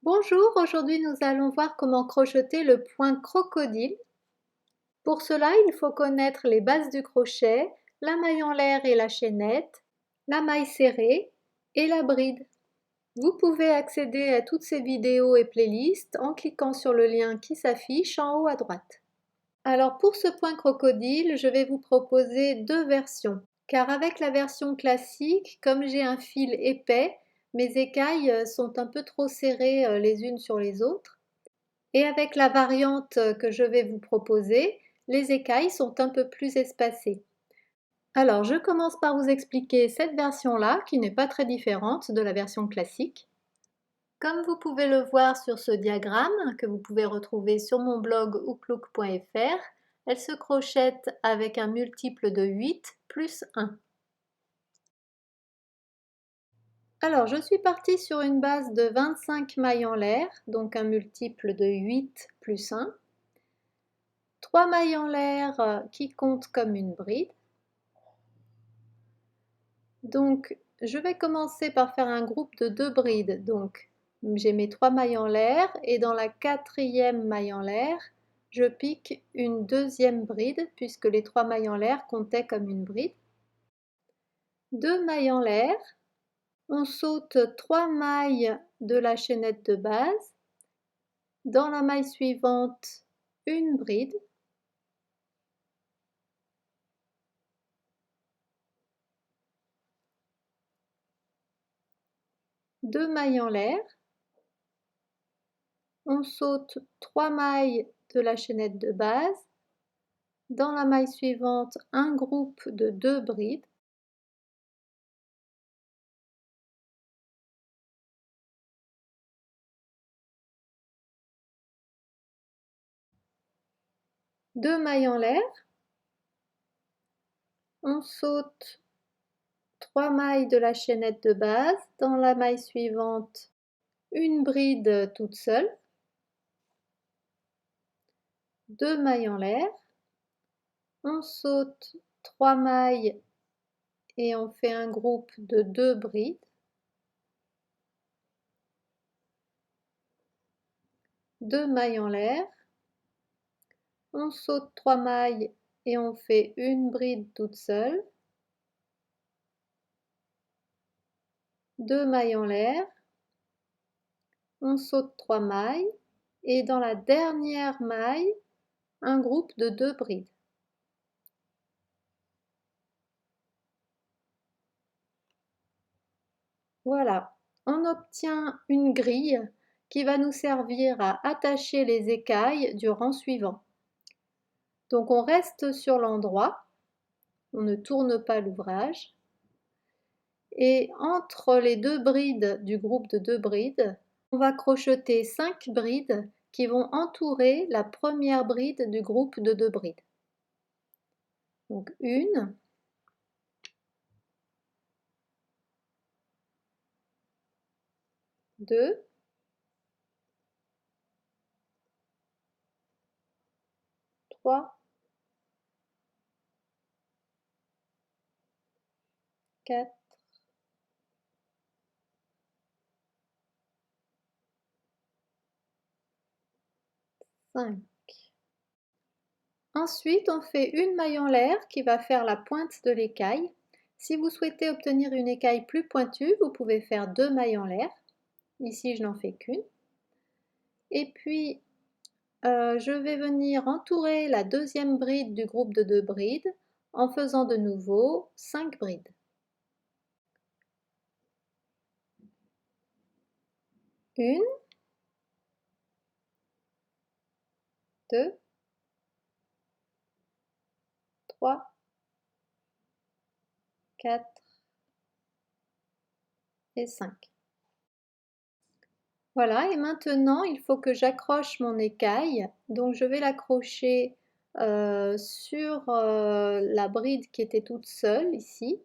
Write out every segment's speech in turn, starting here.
Bonjour, aujourd'hui nous allons voir comment crocheter le point crocodile. Pour cela, il faut connaître les bases du crochet, la maille en l'air et la chaînette, la maille serrée et la bride. Vous pouvez accéder à toutes ces vidéos et playlists en cliquant sur le lien qui s'affiche en haut à droite. Alors pour ce point crocodile, je vais vous proposer deux versions, car avec la version classique, comme j'ai un fil épais, mes écailles sont un peu trop serrées les unes sur les autres. Et avec la variante que je vais vous proposer, les écailles sont un peu plus espacées. Alors, je commence par vous expliquer cette version-là, qui n'est pas très différente de la version classique. Comme vous pouvez le voir sur ce diagramme, que vous pouvez retrouver sur mon blog outlook.fr, elle se crochette avec un multiple de 8 plus 1. Alors, je suis partie sur une base de 25 mailles en l'air, donc un multiple de 8 plus 1. 3 mailles en l'air qui comptent comme une bride. Donc, je vais commencer par faire un groupe de 2 brides. Donc, j'ai mes 3 mailles en l'air et dans la quatrième maille en l'air, je pique une deuxième bride puisque les 3 mailles en l'air comptaient comme une bride. 2 mailles en l'air, on saute 3 mailles de la chaînette de base. Dans la maille suivante, une bride. 2 mailles en l'air, on saute 3 mailles de la chaînette de base. Dans la maille suivante, un groupe de 2 brides. Deux mailles en l'air, on saute 3 mailles de la chaînette de base. Dans la maille suivante, une bride toute seule. 2 mailles en l'air, on saute 3 mailles et on fait un groupe de 2 brides. 2 mailles en l'air, on saute 3 mailles et on fait une bride toute seule. 2 mailles en l'air, on saute 3 mailles et dans la dernière maille, un groupe de 2 brides. Voilà, on obtient une grille qui va nous servir à attacher les écailles du rang suivant. Donc on reste sur l'endroit, on ne tourne pas l'ouvrage, et entre les 2 brides du groupe de 2 brides, on va crocheter 5 brides qui vont entourer la première bride du groupe de 2 brides. Donc 1, 2, 3, 4, 5. Ensuite, on fait une maille en l'air qui va faire la pointe de l'écaille. Si vous souhaitez obtenir une écaille plus pointue, vous pouvez faire 2 mailles en l'air. Ici, je n'en fais qu'une. Et puis, je vais venir entourer la deuxième bride du groupe de 2 brides en faisant de nouveau 5 brides. 1, 2, 3, 4 et 5. Voilà, et maintenant il faut que j'accroche mon écaille. Donc je vais l'accrocher sur la bride qui était toute seule ici,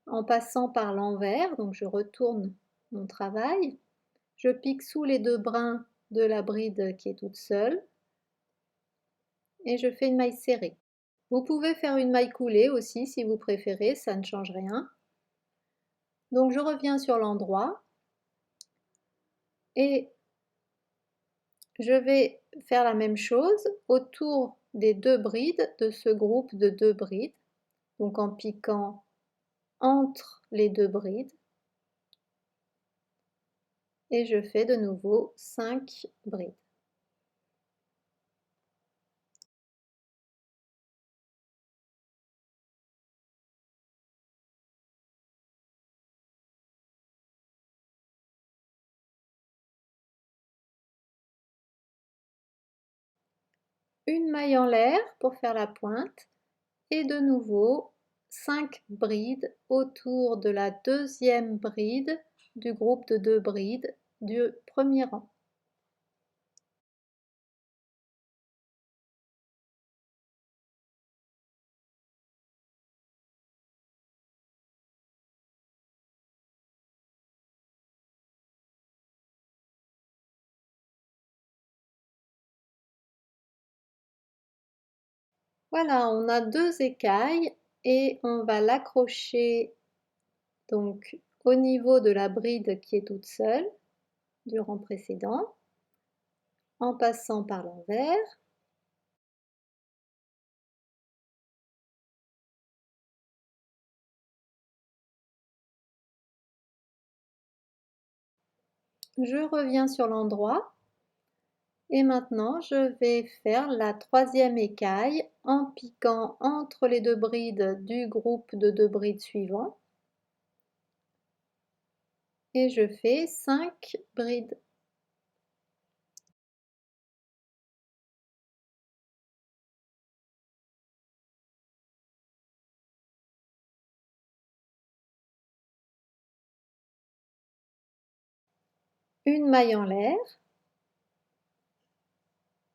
en passant par l'envers. Donc je retourne mon travail. Je pique sous les 2 brins de la bride qui est toute seule et je fais une maille serrée. Vous pouvez faire une maille coulée aussi si vous préférez, ça ne change rien. Donc je reviens sur l'endroit et Je vais faire la même chose autour des deux brides de ce groupe de deux brides, donc en piquant entre les deux brides, et je fais de nouveau 5 brides. Une maille en l'air pour faire la pointe et de nouveau 5 brides autour de la deuxième bride du groupe de deux brides du premier rang. Voilà, on a deux écailles et on va l'accrocher donc au niveau de la bride qui est toute seule du rang précédent en passant par l'envers. Je reviens sur l'endroit et maintenant je vais faire la troisième écaille en piquant entre les deux brides du groupe de deux brides suivant et je fais 5 brides. Une maille en l'air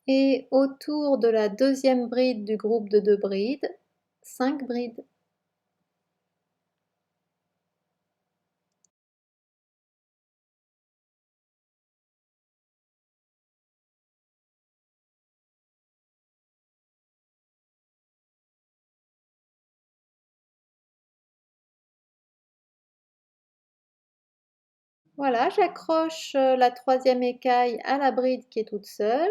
et autour de la deuxième bride du groupe de deux brides, 5 brides. Voilà, j'accroche la troisième écaille à la bride qui est toute seule.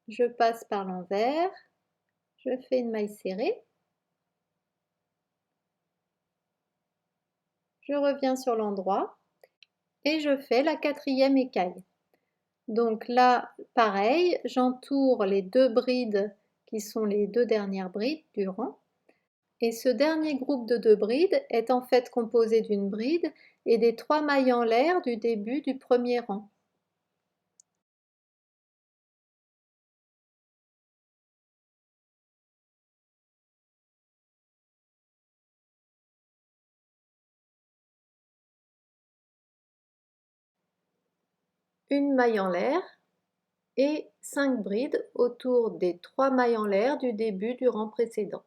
Je passe par l'envers, je fais une maille serrée. Je reviens sur l'endroit et je fais la quatrième écaille. Donc là, pareil, j'entoure les deux brides qui sont les deux dernières brides du rang. Et ce dernier groupe de deux brides est en fait composé d'une bride et des 3 mailles en l'air du début du premier rang. Une maille en l'air et 5 brides autour des 3 mailles en l'air du début du rang précédent.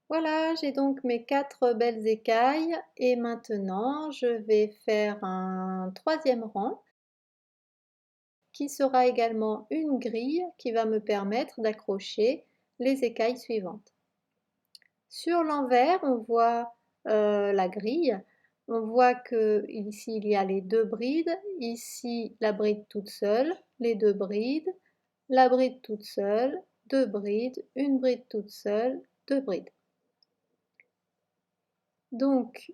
Voilà, j'ai donc mes 4 belles écailles et maintenant je vais faire un troisième rang qui sera également une grille qui va me permettre d'accrocher les écailles suivantes. Sur l'envers, on voit la grille. On voit que ici il y a les deux brides, ici la bride toute seule, les deux brides, la bride toute seule, deux brides, une bride toute seule, deux brides. Donc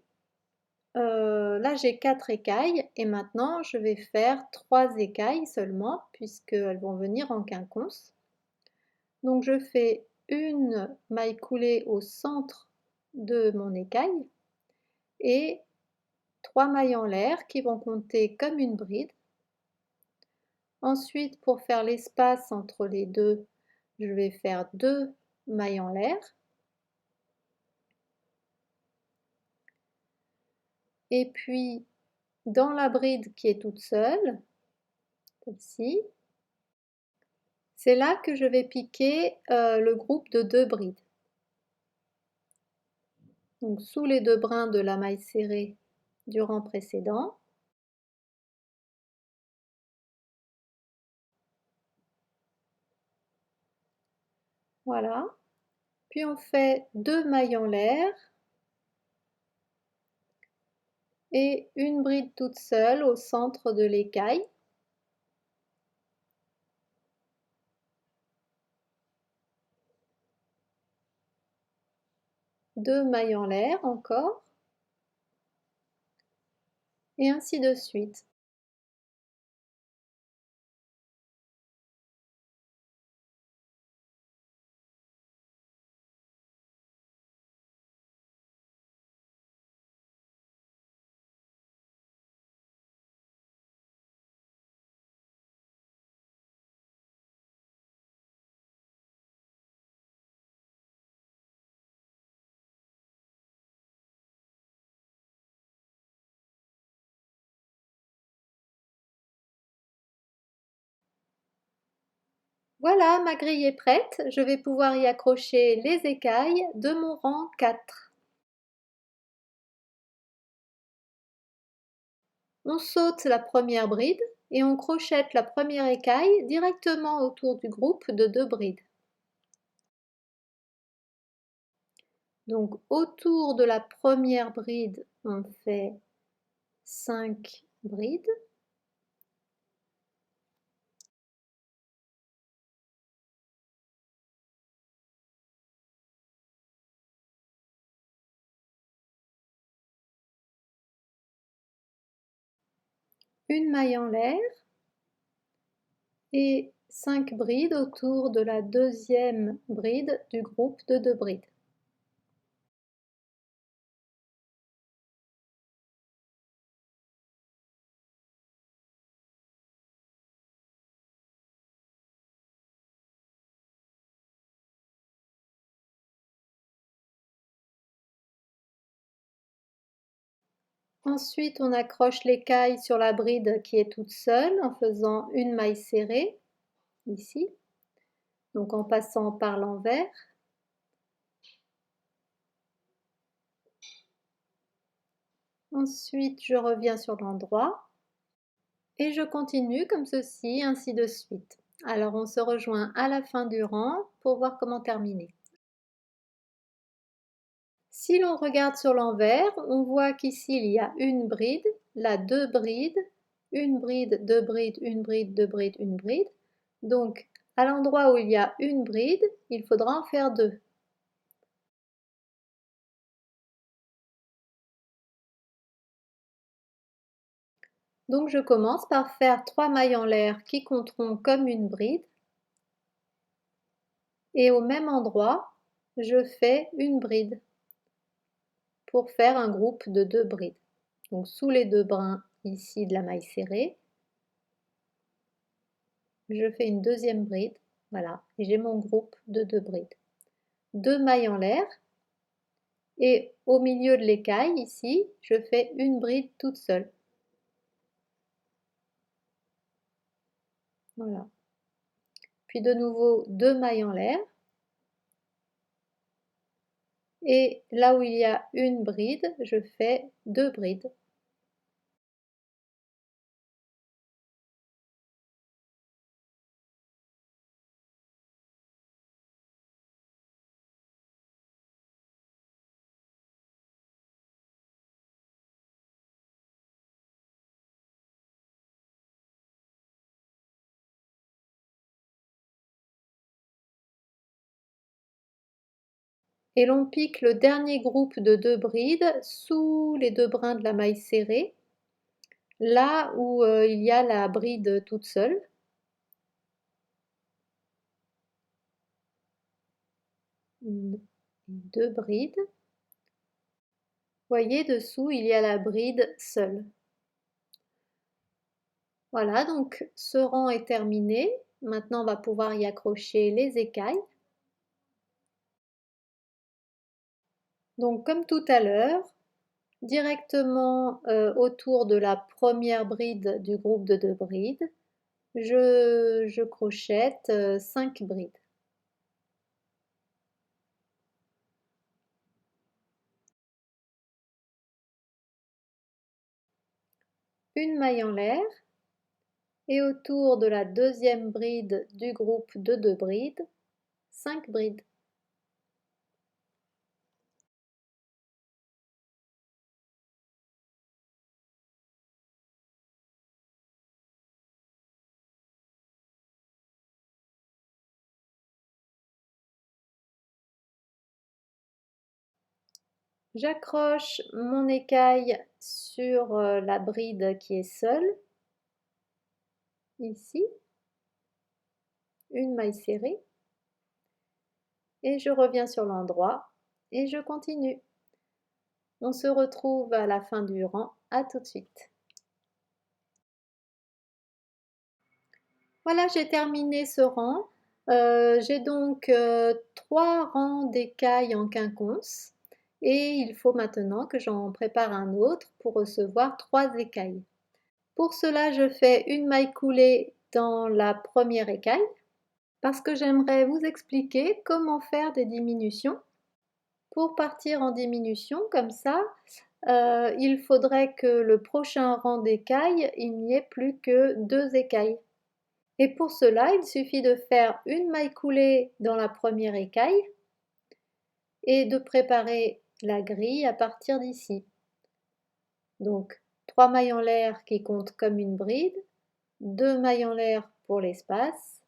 là j'ai 4 écailles et maintenant je vais faire 3 écailles seulement puisqu'elles vont venir en quinconce. Donc je fais une maille coulée au centre de mon écaille et 3 mailles en l'air qui vont compter comme une bride. Ensuite, pour faire l'espace entre les deux, je vais faire 2 mailles en l'air. Et puis, dans la bride qui est toute seule, celle-ci, c'est là que je vais piquer le groupe de 2 brides. Donc, sous les 2 brins de la maille serrée du rang précédent. Voilà. Puis on fait 2 mailles en l'air et une bride toute seule au centre de l'écaille. 2 mailles en l'air encore, et ainsi de suite. Voilà, ma grille est prête, je vais pouvoir y accrocher les écailles de mon rang 4. On saute la première bride et on crochette la première écaille directement autour du groupe de 2 brides. Donc autour de la première bride, on fait 5 brides. Une maille en l'air et 5 brides autour de la deuxième bride du groupe de 2 brides. Ensuite, on accroche l'écaille sur la bride qui est toute seule en faisant une maille serrée, ici, donc en passant par l'envers. Ensuite, je reviens sur l'endroit et je continue comme ceci, ainsi de suite. Alors, on se rejoint à la fin du rang pour voir comment terminer. Si l'on regarde sur l'envers, on voit qu'ici il y a une bride, là 2 brides, une bride, 2 brides, une bride, 2 brides, une bride. Donc, à l'endroit où il y a une bride, il faudra en faire 2. Donc je commence par faire 3 mailles en l'air qui compteront comme une bride. Et au même endroit, je fais une bride pour faire un groupe de 2 brides. Donc sous les 2 brins ici de la maille serrée, je fais une deuxième bride, voilà, et j'ai mon groupe de 2 brides. 2 mailles en l'air et au milieu de l'écaille ici, je fais une bride toute seule. Voilà. Puis de nouveau 2 mailles en l'air et là où il y a une bride, je fais 2 brides. Et l'on pique le dernier groupe de 2 brides sous les 2 brins de la maille serrée, là où il y a la bride toute seule. Une, 2 brides. Voyez, dessous, il y a la bride seule. Voilà, donc ce rang est terminé. Maintenant, on va pouvoir y accrocher les écailles. Donc, comme tout à l'heure, directement autour de la première bride du groupe de 2 brides, je crochette 5 brides. Une maille en l'air et autour de la deuxième bride du groupe de 2 brides, 5 brides. J'accroche mon écaille sur la bride qui est seule, ici, une maille serrée, et je reviens sur l'endroit et je continue. On se retrouve à la fin du rang, à tout de suite. Voilà, j'ai terminé ce rang. J'ai donc 3 rangs d'écailles en quinconce et il faut maintenant que j'en prépare un autre pour recevoir 3 écailles. Pour cela, je fais une maille coulée dans la première écaille parce que j'aimerais vous expliquer comment faire des diminutions. Pour partir en diminution comme ça, il faudrait que le prochain rang d'écailles, il n'y ait plus que 2 écailles. Et pour cela, il suffit de faire une maille coulée dans la première écaille et de préparer la grille à partir d'ici. Donc 3 mailles en l'air qui comptent comme une bride, 2 mailles en l'air pour l'espace,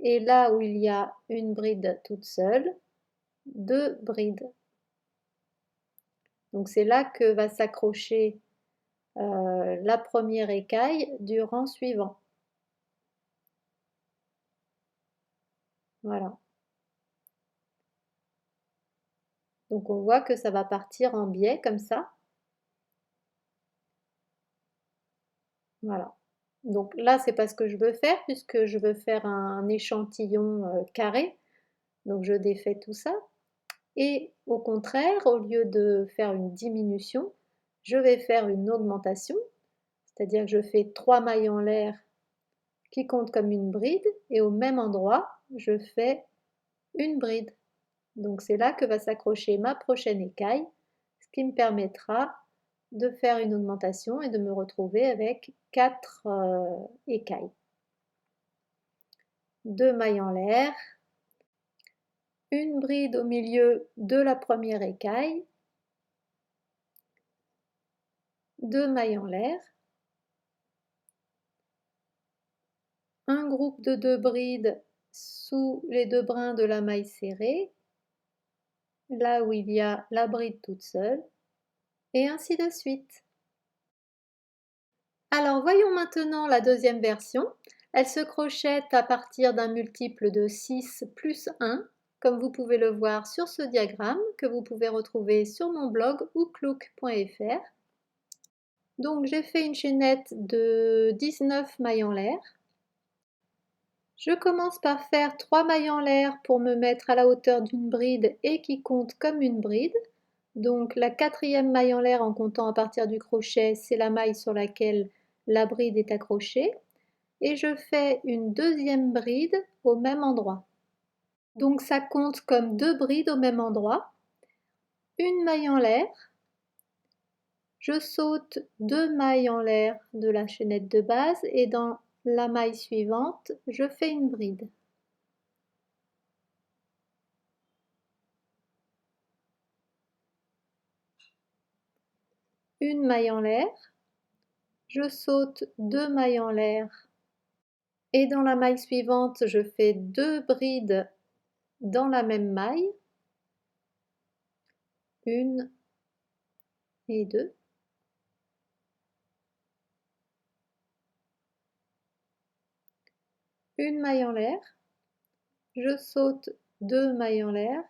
et là où il y a une bride toute seule, 2 brides. Donc c'est là que va s'accrocher la première écaille du rang suivant. Voilà. Donc on voit que ça va partir en biais comme ça. Voilà. Donc là, c'est pas ce que je veux faire puisque je veux faire un échantillon carré. Donc je défais tout ça. Et au contraire, au lieu de faire une diminution, je vais faire une augmentation. C'est-à-dire que je fais 3 mailles en l'air qui comptent comme une bride et au même endroit, je fais une bride. Donc c'est là que va s'accrocher ma prochaine écaille, ce qui me permettra de faire une augmentation et de me retrouver avec 4 écailles. 2 mailles en l'air, une bride au milieu de la première écaille, 2 mailles en l'air, un groupe de 2 brides sous les 2 brins de la maille serrée, là où il y a la bride toute seule, et ainsi de suite. Alors voyons maintenant la deuxième version. Elle se crochette à partir d'un multiple de 6 plus 1, comme vous pouvez le voir sur ce diagramme que vous pouvez retrouver sur mon blog ouklouk.fr. Donc j'ai fait une chaînette de 19 mailles en l'air. Je commence par faire 3 mailles en l'air pour me mettre à la hauteur d'une bride et qui compte comme une bride. Donc la quatrième maille en l'air en comptant à partir du crochet, c'est la maille sur laquelle la bride est accrochée. Et je fais une deuxième bride au même endroit. Donc ça compte comme 2 brides au même endroit. Une maille en l'air. Je saute 2 mailles en l'air de la chaînette de base et dans la maille suivante, je fais une bride. Une maille en l'air. Je saute 2 mailles en l'air et dans la maille suivante, je fais 2 brides dans la même maille. Une et deux. Une maille en l'air. Je saute 2 mailles en l'air.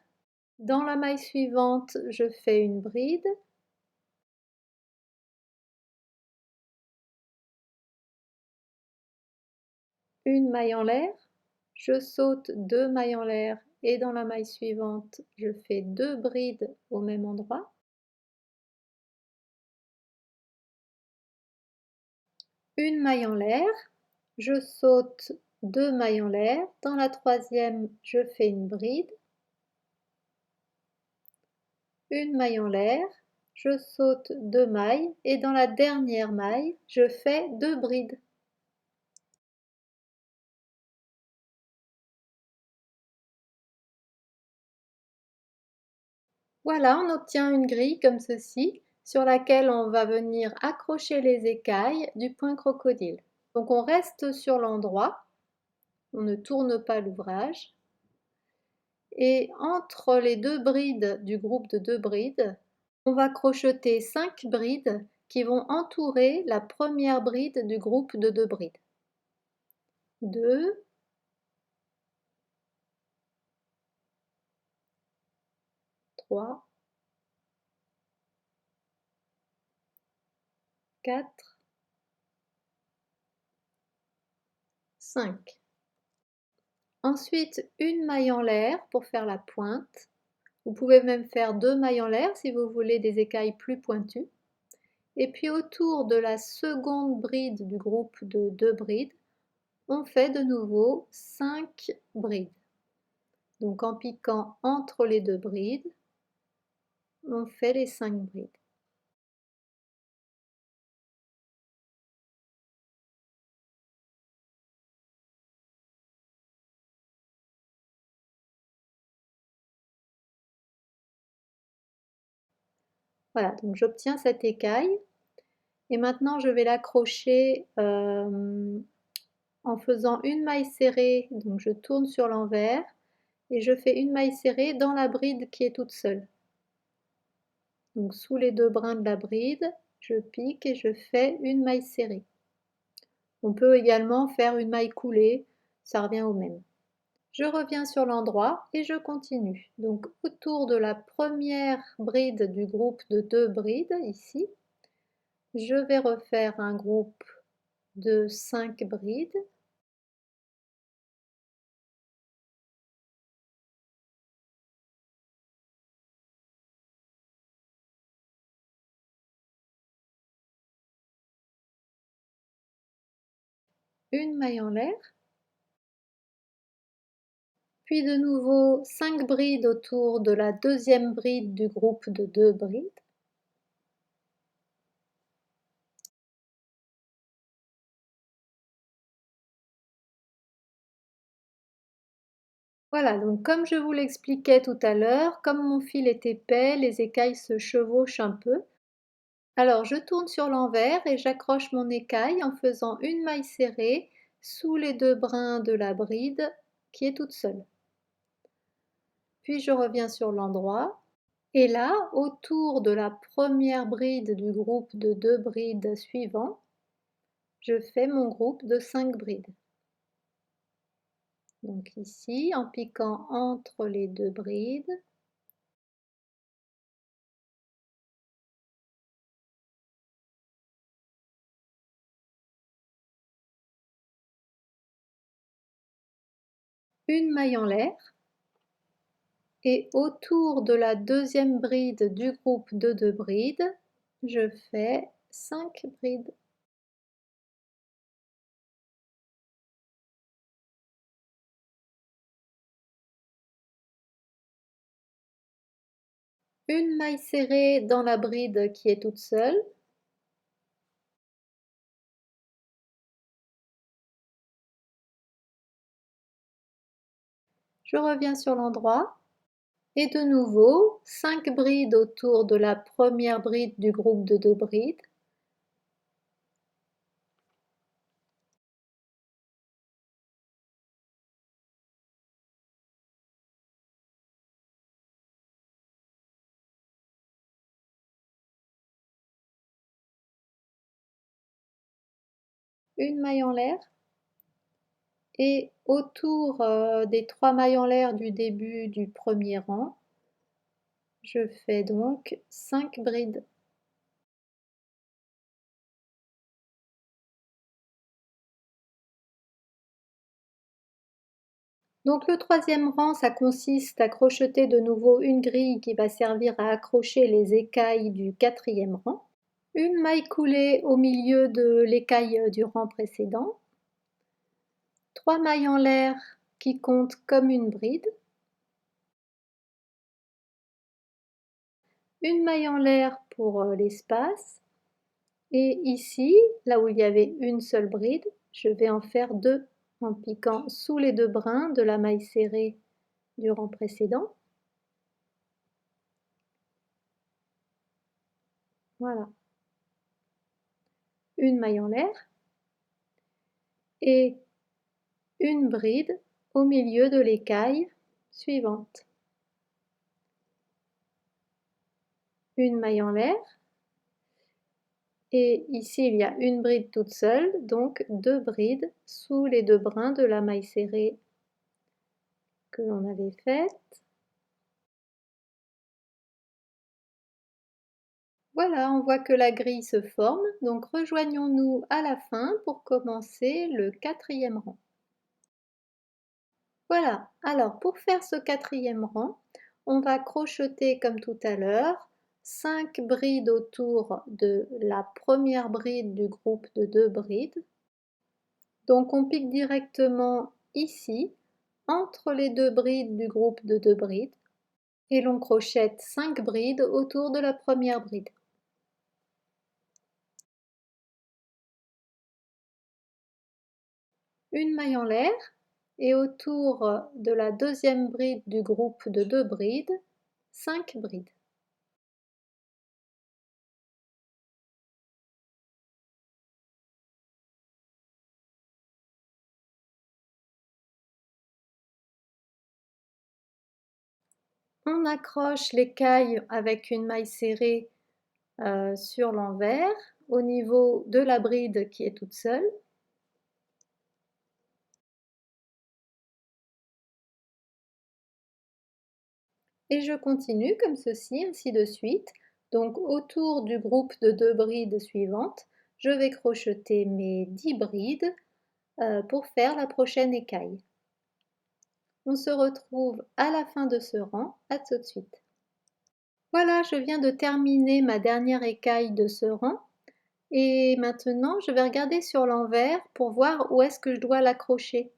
Dans la maille suivante, je fais une bride. Une maille en l'air. Je saute 2 mailles en l'air et dans la maille suivante, je fais 2 brides au même endroit. Une maille en l'air. Je saute 2 mailles en l'air. Dans la troisième, je fais une bride. Une maille en l'air. Je saute 2 mailles et dans la dernière maille, je fais 2 brides. Voilà, on obtient une grille comme ceci, sur laquelle on va venir accrocher les écailles du point crocodile. Donc on reste sur l'endroit, on ne tourne pas l'ouvrage. Et entre les deux brides du groupe de 2 brides, on va crocheter 5 brides qui vont entourer la première bride du groupe de 2 brides. 2, 3, 4, 5. Ensuite, une maille en l'air pour faire la pointe. Vous pouvez même faire 2 mailles en l'air si vous voulez des écailles plus pointues. Et puis autour de la seconde bride du groupe de 2 brides, on fait de nouveau 5 brides. Donc en piquant entre les 2 brides, on fait les 5 brides. Voilà, donc j'obtiens cette écaille et maintenant je vais l'accrocher en faisant une maille serrée, donc je tourne sur l'envers et je fais une maille serrée dans la bride qui est toute seule. Donc sous les 2 brins de la bride, je pique et je fais une maille serrée. On peut également faire une maille coulée, ça revient au même. Je reviens sur l'endroit et je continue. Donc autour de la première bride du groupe de 2 brides, ici, je vais refaire un groupe de 5 brides. Une maille en l'air. Puis de nouveau 5 brides autour de la deuxième bride du groupe de 2 brides. Voilà, donc comme je vous l'expliquais tout à l'heure, comme mon fil est épais, les écailles se chevauchent un peu. Alors je tourne sur l'envers et j'accroche mon écaille en faisant une maille serrée sous les 2 brins de la bride qui est toute seule. Puis je reviens sur l'endroit et là, autour de la première bride du groupe de 2 brides suivants, je fais mon groupe de 5 brides. Donc ici, en piquant entre les 2 brides, une maille en l'air et autour de la deuxième bride du groupe de 2 brides, je fais 5 brides. Une maille serrée dans la bride qui est toute seule. Je reviens sur l'endroit et de nouveau 5 brides autour de la première bride du groupe de 2 brides. Une maille en l'air et autour des 3 mailles en l'air du début du premier rang, je fais donc 5 brides. Donc le troisième rang, ça consiste à crocheter de nouveau une grille qui va servir à accrocher les écailles du quatrième rang. Une maille coulée au milieu de l'écaille du rang précédent. 3 mailles en l'air qui comptent comme une bride. Une maille en l'air pour l'espace. Et ici, là où il y avait une seule bride, je vais en faire 2 en piquant sous les 2 brins de la maille serrée du rang précédent. Voilà. Une maille en l'air et une bride au milieu de l'écaille suivante. Une maille en l'air. Et ici, il y a une bride toute seule, donc 2 brides sous les 2 brins de la maille serrée que l'on avait faite. Voilà, on voit que la grille se forme, donc rejoignons-nous à la fin pour commencer le 4e rang. Voilà, alors pour faire ce 4e rang, on va crocheter comme tout à l'heure 5 brides autour de la première bride du groupe de 2 brides. Donc on pique directement ici, entre les 2 brides du groupe de 2 brides, et l'on crochette 5 brides autour de la première bride. Une maille en l'air, et autour de la 2e bride du groupe de 2 brides, 5 brides. On accroche l'écaille avec une maille serrée sur l'envers au niveau de la bride qui est toute seule. Et je continue comme ceci, ainsi de suite. Donc autour du groupe de 2 brides suivantes, je vais crocheter mes 10 brides pour faire la prochaine écaille. On se retrouve à la fin de ce rang, à tout de suite. Voilà, je viens de terminer ma dernière écaille de ce rang et maintenant je vais regarder sur l'envers pour voir où est-ce que je dois l'accrocher.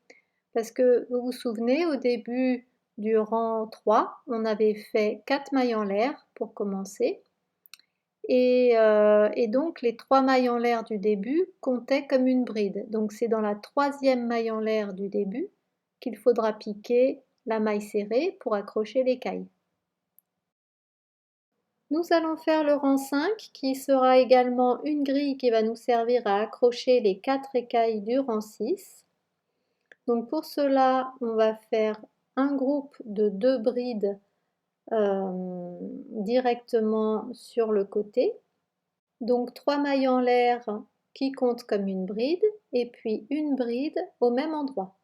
Parce que vous vous souvenez, au début du rang 3, on avait fait 4 mailles en l'air pour commencer. Et donc les 3 mailles en l'air du début comptaient comme une bride. Donc c'est dans la 3e maille en l'air du début qu'il faudra piquer la maille serrée pour accrocher l'écaille. Nous allons faire le rang 5 qui sera également une grille qui va nous servir à accrocher les 4 écailles du rang 6. Donc pour cela, on va faire un groupe de 2 brides directement sur le côté. Donc 3 mailles en l'air qui comptent comme une bride et puis une bride au même endroit.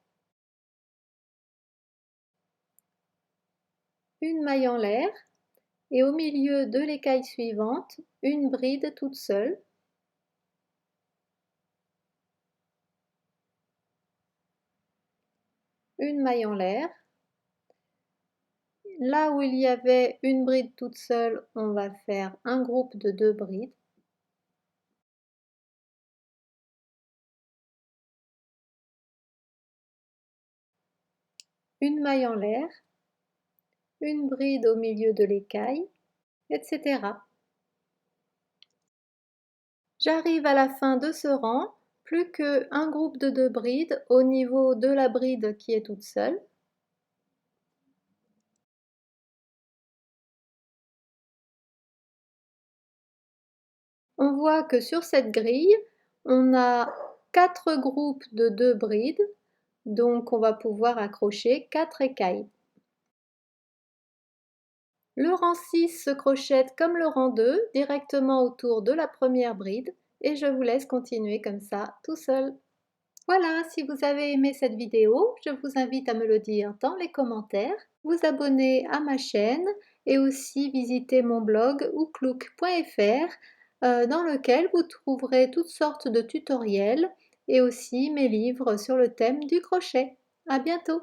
Une maille en l'air et au milieu de l'écaille suivante, une bride toute seule. Une maille en l'air. Là où il y avait une bride toute seule, on va faire un groupe de 2 brides. Une maille en l'air, une bride au milieu de l'écaille, etc. J'arrive à la fin de ce rang, plus qu'un groupe de 2 brides au niveau de la bride qui est toute seule. On voit que sur cette grille, on a 4 groupes de 2 brides, donc on va pouvoir accrocher 4 écailles. Le rang 6 se crochette comme le rang 2, directement autour de la première bride, et je vous laisse continuer comme ça, tout seul. Voilà, si vous avez aimé cette vidéo, je vous invite à me le dire dans les commentaires, vous abonner à ma chaîne et aussi visiter mon blog ouklouk.fr dans lequel vous trouverez toutes sortes de tutoriels et aussi mes livres sur le thème du crochet. À bientôt!